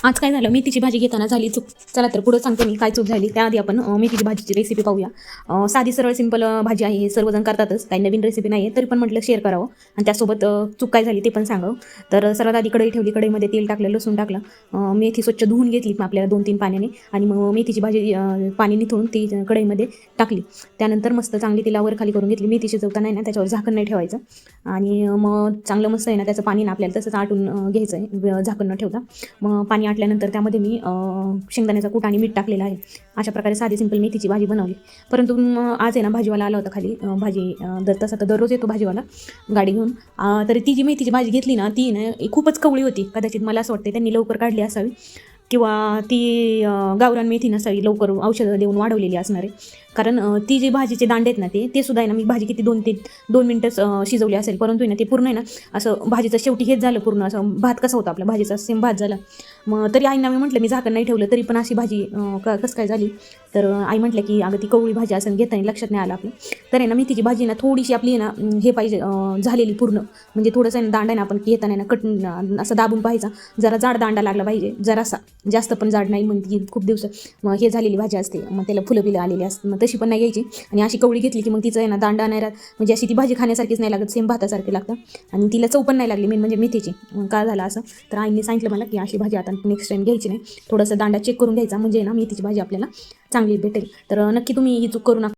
आज काय झालं, मेथीची भाजी घेताना झाली चूक. चला तर पुढे सांगते मी काय चूक झाली. त्याआधी आपण मेथीची भाजीची रेसिपी पाहूया. साधी सरळ सिंपल भाजी आहे, हे सर्वजण करतातच, काही नवीन रेसिपी नाही आहे, तरी पण म्हटलं शेअर करावं आणि त्यासोबत चूक काय झाली ते पण सांगावं. तर सर्वात आधी कढई ठेवली, कढईमध्ये तेल टाकलं, लसूण टाकलं, मेथी स्वच्छ धुवून घेतली आपल्याला 2-3 पाण्याने आणि मग मेथीची भाजी पाणी निथळून ती कढईमध्ये टाकली. त्यानंतर मस्त चांगली तिला वर खाली करून घेतली. मेथी शिजवताना ना त्याच्यावर झाकण नाही ठेवायचं आणि मग चांगलं मस्त आहे ना त्याचं पाणी ना आपल्याला तसंच आटून घ्यायचं आहे झाकण न ठेवता. मग पाणी आटल्यानंतर त्यामध्ये मी शेंगदाण्याचा कूट आणि मीठ टाकलेलं आहे. अशा प्रकारे साधी सिंपल मेथीची भाजी बनवली. परंतु आज आहे ना भाजीवाला आला होता खाली, भाजी तसा तर दररोज येतो भाजीवाला गाडी घेऊन. तरी ती जी मेथीची भाजी घेतली ना ती ना खूपच कवळी होती. कदाचित मला असं वाटते त्यांनी लवकर काढली असावी किंवा ती गावरान मेथी नसावी, लवकर औषधं देऊन वाढवलेली असणार आहे. कारण ती जी भाजीचे दांडे आहेत ना ते सुद्धा आहे ना, मी भाजी किती 2 मिनटं शिजवली असेल, परंतु आहे ना ते पूर्ण आहे ना असं भाजीचं शेवटी हेच झालं, पूर्ण असं भात कसा होता आपला भाजीचा सेम भात झाला. मग तरी आईंना मी म्हटलं, मी झाकण नाही ठेवलं तरी पण अशी भाजी कसं काय झाली. तर आई म्हटलं की अगं ती कवळी भाजी असं घेताना लक्षात नाही आलं आपलं. तर आहे ना मेथीची भाजी ना थोडीशी आपली ना हे पाहिजे झालेली पूर्ण, म्हणजे थोडंसं आहे ना दांडा आहे ना आपण घेताना ना कट असं दाबून पाहायचा, जरा जाड दांडा लागला पाहिजे, जरासा, जास्त पण जाड नाही. मग ती खूप दिवस मग हे झालेली भाजी असते, मग त्याला फुलं बिलं आलेली असते, मग तशी पण नाही घ्यायची. आणि अशी कवळी घेतली की मग तिचं आहे ना दांडा नाही राहत, म्हणजे अशी ती भाजी खाण्यासारखीच नाही लागत, सेम भातासारखी लागतं आणि तिला चव पण नाही लागली मेन म्हणजे मेथीची. काय झालं असं, तर आईने सांगितलं मला की अशी भाजी आता नेक्स्ट टाईम घ्यायची नाही, थोडंसं दांडा चेक करून घ्यायचा, म्हणजे ना मेथीची भाजी आपल्याला चांगली भेटेल. तर नक्की तुम्ही ही चूक करू नका.